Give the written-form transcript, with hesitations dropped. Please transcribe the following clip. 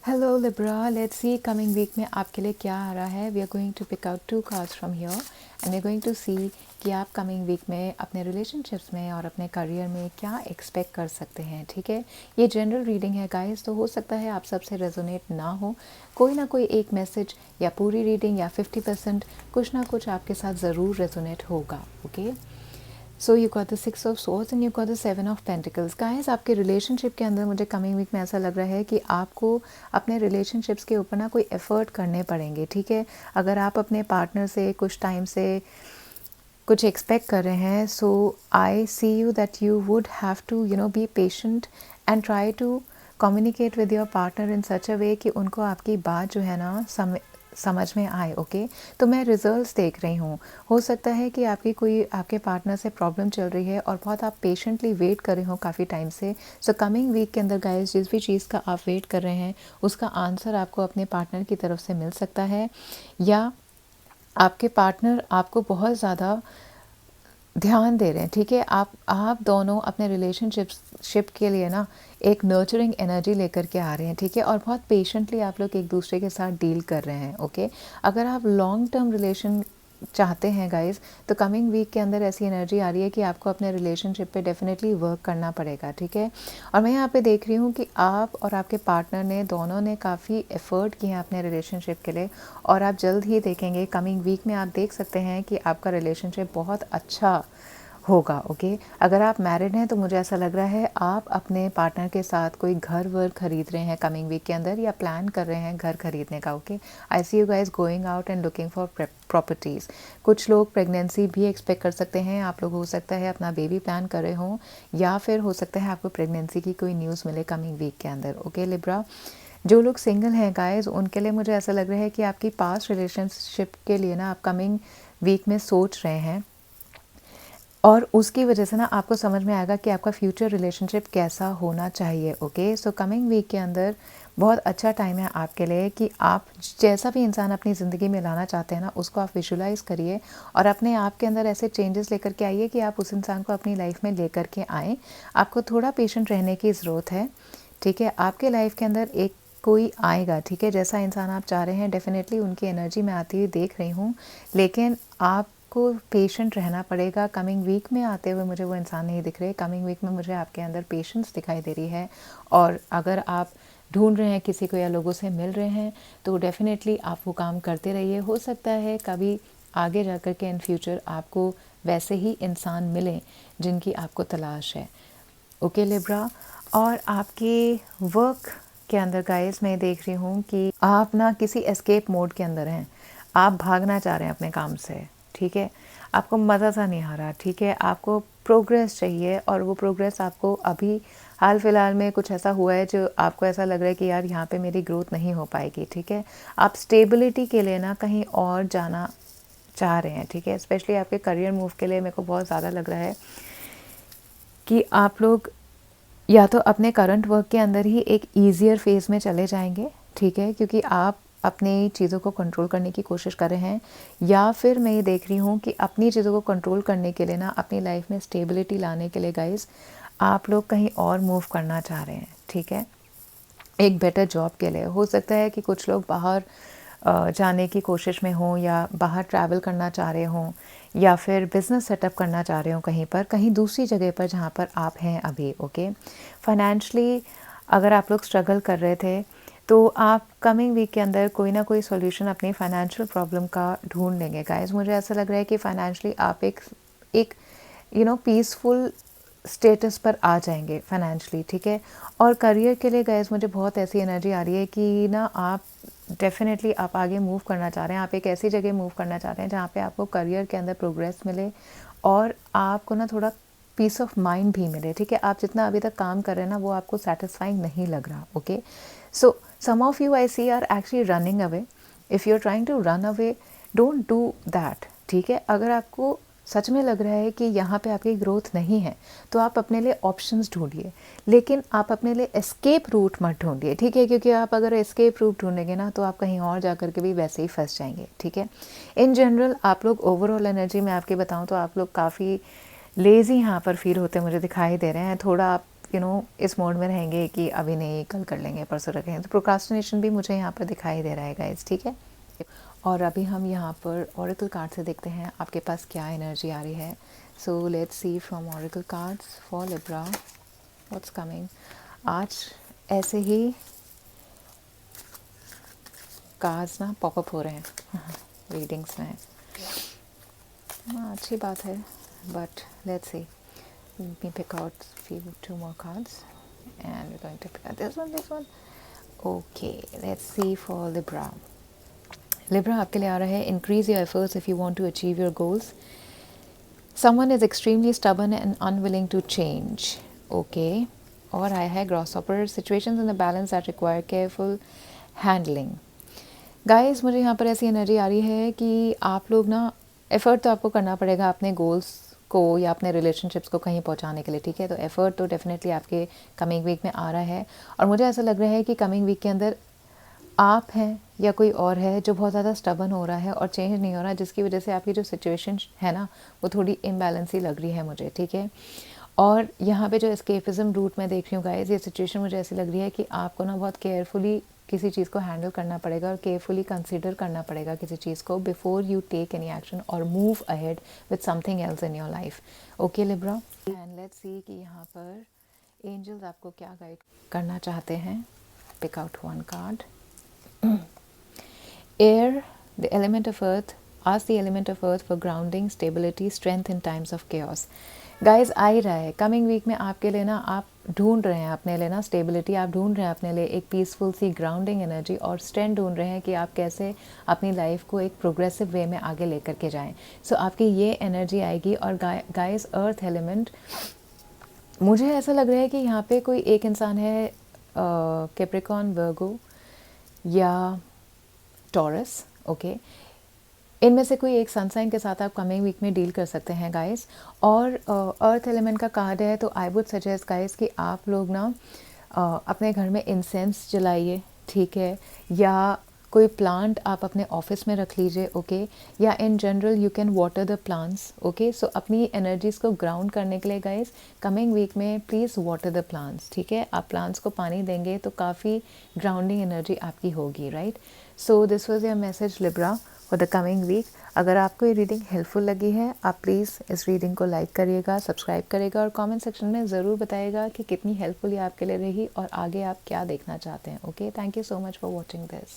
Hello Libra, let's see coming week में आपके लिए क्या आ रहा है. We are going to pick out 2 cards from here and we are going to see कि आप कमिंग वीक में अपने रिलेशनशिप्स में और अपने करियर में क्या एक्सपेक्ट कर सकते हैं. ठीक है, ये जनरल रीडिंग है गाइस, तो हो सकता है आप सबसे रेजोनेट ना हो. कोई ना कोई एक मैसेज या पूरी रीडिंग या 50% कुछ ना कुछ आपके साथ ज़रूर रेजोनेट होगा. Okay, so you got the 6 of source and you got the 7 of pentacles. Guys, आपके रिलेशनशिप के अंदर मुझे कमिंग वीक में ऐसा लग रहा है कि आपको अपने रिलेशनशिप्स के ऊपर ना कोई एफर्ट करने पड़ेंगे. ठीक है, अगर आप अपने पार्टनर से कुछ टाइम से कुछ एक्सपेक्ट कर रहे हैं, so I see you that you would have to be patient and try to communicate with your partner in such a way कि उनको आपकी बात जो है ना समझ में आए. ओके, तो मैं रिजल्ट्स देख रही हूँ. हो सकता है कि आपके पार्टनर से प्रॉब्लम चल रही है और बहुत आप पेशेंटली वेट कर रहे हो काफ़ी टाइम से. सो कमिंग वीक के अंदर गाइस, जिस भी चीज़ का आप वेट कर रहे हैं उसका आंसर आपको अपने पार्टनर की तरफ से मिल सकता है, या आपके पार्टनर आपको बहुत ज़्यादा ध्यान दे रहे हैं. ठीक है, आप दोनों अपने रिलेशनशिप के लिए ना एक नर्चरिंग एनर्जी लेकर के आ रहे हैं. ठीक है, और बहुत पेशेंटली आप लोग एक दूसरे के साथ डील कर रहे हैं. ओके, अगर आप लॉन्ग टर्म रिलेशन चाहते हैं गाइस, तो कमिंग वीक के अंदर ऐसी एनर्जी आ रही है कि आपको अपने रिलेशनशिप पे डेफिनेटली वर्क करना पड़ेगा. ठीक है, और मैं यहाँ पे देख रही हूँ कि आप और आपके पार्टनर ने दोनों ने काफ़ी एफ़र्ट किए हैं अपने रिलेशनशिप के लिए, और आप जल्द ही देखेंगे कमिंग वीक में आप देख सकते हैं कि आपका रिलेशनशिप बहुत अच्छा होगा. ओके, अगर आप मैरिड हैं तो मुझे ऐसा लग रहा है आप अपने पार्टनर के साथ कोई घर वर खरीद रहे हैं कमिंग वीक के अंदर, या प्लान कर रहे हैं घर खरीदने का. Okay, I see you guys going out and looking for properties. कुछ लोग प्रेगनेंसी भी एक्सपेक्ट कर सकते हैं. आप लोग हो सकता है अपना बेबी प्लान कर रहे हों, या फिर हो सकता है आपको प्रेगनेंसी की कोई न्यूज़ मिले कमिंग वीक के अंदर. ओके लिब्रा, जो लोग सिंगल हैं गाइज, उनके लिए मुझे ऐसा लग रहा है कि आपकी पास्ट रिलेशनशिप के लिए ना आप कमिंग वीक में सोच रहे हैं, और उसकी वजह से ना आपको समझ में आएगा कि आपका फ्यूचर रिलेशनशिप कैसा होना चाहिए. ओके, सो कमिंग वीक के अंदर बहुत अच्छा टाइम है आपके लिए कि आप जैसा भी इंसान अपनी ज़िंदगी में लाना चाहते हैं ना, उसको आप विजुलाइज़ करिए और अपने आप के अंदर ऐसे चेंजेस लेकर के आइए कि आप उस इंसान को अपनी लाइफ में लेकर के आएँ. आपको थोड़ा पेशेंट रहने की ज़रूरत है. ठीक है, आपके लाइफ के अंदर एक कोई आएगा. ठीक है, जैसा इंसान आप चाह रहे हैं डेफिनेटली उनकी एनर्जी मैं आती हुई देख रही हूँ, लेकिन आप को पेशेंट रहना पड़ेगा. कमिंग वीक में आते हुए मुझे वो इंसान नहीं दिख रहे. कमिंग वीक में मुझे आपके अंदर पेशेंस दिखाई दे रही है, और अगर आप ढूंढ रहे हैं किसी को या लोगों से मिल रहे हैं तो डेफिनेटली आप वो काम करते रहिए. हो सकता है कभी आगे जा कर के इन फ्यूचर आपको वैसे ही इंसान मिलें जिनकी आपको तलाश है. ओके लिब्रा, और आपके वर्क के अंदर गाइस मैं देख रही हूँ कि आप ना किसी एस्केप मोड के अंदर हैं. आप भागना चाह रहे हैं अपने काम से. ठीक है, आपको मज़ा सा नहीं आ रहा. ठीक है, आपको प्रोग्रेस चाहिए, और वो प्रोग्रेस आपको अभी हाल फिलहाल में कुछ ऐसा हुआ है जो आपको ऐसा लग रहा है कि यार यहाँ पे मेरी ग्रोथ नहीं हो पाएगी. ठीक है, आप स्टेबिलिटी के लिए ना कहीं और जाना चाह रहे हैं. ठीक है, स्पेशली आपके करियर मूव के लिए मेरे को बहुत ज़्यादा लग रहा है कि आप लोग या तो अपने करंट वर्क के अंदर ही एक ईजियर फेज़ में चले जाएंगे. ठीक है, क्योंकि आप अपनी चीज़ों को कंट्रोल करने की कोशिश कर रहे हैं, या फिर मैं ये देख रही हूँ कि अपनी चीज़ों को कंट्रोल करने के लिए ना अपनी लाइफ में स्टेबिलिटी लाने के लिए गाइस आप लोग कहीं और मूव करना चाह रहे हैं. ठीक है, एक बेटर जॉब के लिए. हो सकता है कि कुछ लोग बाहर जाने की कोशिश में हों, या बाहर ट्रैवल करना चाह रहे हों, या फिर बिज़नेस सेटअप करना चाह रहे हो कहीं दूसरी जगह पर जहाँ पर आप हैं अभी. ओके, फाइनेंशली अगर आप लोग स्ट्रगल कर रहे थे तो आप कमिंग वीक के अंदर कोई ना कोई सॉल्यूशन अपनी फाइनेंशियल प्रॉब्लम का ढूंढ लेंगे गाइस. मुझे ऐसा लग रहा है कि फाइनेंशली आप एक पीसफुल स्टेटस पर आ जाएंगे फाइनेंशली. ठीक है, और करियर के लिए गाइस मुझे बहुत ऐसी एनर्जी आ रही है कि ना आप डेफिनेटली आप आगे मूव करना चाह रहे हैं. आप एक ऐसी जगह मूव करना चाह रहे हैं जहाँ पे आपको करियर के अंदर प्रोग्रेस मिले, और आपको ना थोड़ा पीस ऑफ माइंड भी मिले. ठीक है, आप जितना अभी तक काम कर रहे हैं ना वो आपको सेटिस्फाइंग नहीं लग रहा. Okay, so some of you I see are actually running away. If you are trying to run away, don't do that. ठीक है, अगर आपको सच में लग रहा है कि यहाँ पे आपकी ग्रोथ नहीं है तो आप अपने लिए ऑप्शंस ढूंढिए, लेकिन आप अपने लिए एस्केप रूट मत ढूंढिए. ठीक है, क्योंकि आप अगर एस्केप रूट ढूंढेंगे ना तो आप कहीं और जा कर के भी वैसे ही फंस जाएंगे. ठीक है, इन जनरल आप लोग ओवरऑल एनर्जी में आपके बताऊँ तो आप लोग काफ़ी लेज़ी यहाँ पर फील होते मुझे दिखाई दे रहे हैं. थोड़ा आप इस मोड में रहेंगे कि अभी नहीं, कल कर लेंगे, परसों रखेंगे। तो प्रोक्रास्टिनेशन भी मुझे यहाँ पर दिखाई दे रहा है गाइस, ठीक है। और अभी हम यहाँ पर ऑरेकल कार्ड से देखते हैं आपके पास क्या एनर्जी आ रही है। So let's see from oracle cards for Libra what's coming. आज ऐसे ही कार्ड्स ना पॉपअप हो रहे हैं रीडिंग्स में। हाँ, अच्छी बात है, but let's see. Let me pick out two more cards and we're going to pick out this one. Okay, let's see for Libra. Libra आपके लिए आ रहा है increase your efforts if you want to achieve your goals. Someone is extremely stubborn and unwilling to change. Okay. और आया है grasshopper, situations in the balance that require careful handling. Guys मुझे यहाँ पर ऐसी एनर्जी आ रही है कि आप लोग ना एफ़र्ट तो आपको करना पड़ेगा अपने गोल्स को या अपने रिलेशनशिप्स को कहीं पहुँचाने के लिए, ठीक है। तो एफ़र्ट तो डेफिनेटली आपके कमिंग वीक में आ रहा है। और मुझे ऐसा लग रहा है कि कमिंग वीक के अंदर आप हैं या कोई और है जो बहुत ज़्यादा स्टबर्न हो रहा है और चेंज नहीं हो रहा, जिसकी वजह से आपकी जो सिचुएशन है ना वो थोड़ी इम्बैलेंस ही लग रही है मुझे, ठीक है। और यहाँ पे जो एस्केपिज्म रूट में देख रही हूँ गाइस, ये सिचुएशन मुझे ऐसी लग रही है कि आपको ना बहुत केयरफुली किसी चीज़ को हैंडल करना पड़ेगा और केयरफुली कंसिडर करना पड़ेगा किसी चीज़ को before you take any action और move ahead with something else in your life. Okay Libra, and let's see कि यहाँ पर एंजल्स आपको क्या गाइड करना चाहते हैं। Pick out one card. Air, the element of earth, ask the element of earth for grounding, stability, strength in times of chaos. Guys आ ही रहा है कमिंग वीक में आपके लिए ना, आप ढूंढ रहे हैं अपने लिए ना स्टेबिलिटी, आप ढूंढ रहे हैं अपने लिए एक पीसफुल सी ग्राउंडिंग एनर्जी और स्ट्रेंथ ढूंढ रहे हैं कि आप कैसे अपनी लाइफ को एक प्रोग्रेसिव वे में आगे लेकर के जाएं। सो आपकी ये एनर्जी आएगी। और गाइज अर्थ एलिमेंट, मुझे ऐसा लग रहा है कि यहाँ पे कोई एक इंसान है कैप्रिकॉर्न, वर्गो या टॉरस, ओके। इनमें से कोई एक सनसाइन के साथ आप कमिंग वीक में डील कर सकते हैं गाइस। और अर्थ एलिमेंट का कार्ड है, तो आई वुड सजेस्ट गाइस कि आप लोग ना अपने घर में इंसेंस जलाइए, ठीक है, या कोई प्लांट आप अपने ऑफिस में रख लीजिए, ओके। या in general you can water the plants, okay. So अपनी एनर्जीज़ को ग्राउंड करने के लिए गाइस कमिंग वीक में प्लीज़ वाटर द प्लांट्स, ठीक है। आप प्लांट्स को पानी देंगे तो काफ़ी ग्राउंडिंग एनर्जी आपकी होगी, right. So this was your message Libra for the coming week. अगर आपको ये रीडिंग हेल्पफुल लगी है, आप प्लीज़ इस रीडिंग को लाइक करिएगा, सब्सक्राइब करिएगा और कमेंट सेक्शन में ज़रूर बताइएगा कि कितनी हेल्पफुल ये आपके लिए रही और आगे आप क्या देखना चाहते हैं, okay. Thank you so much for watching this.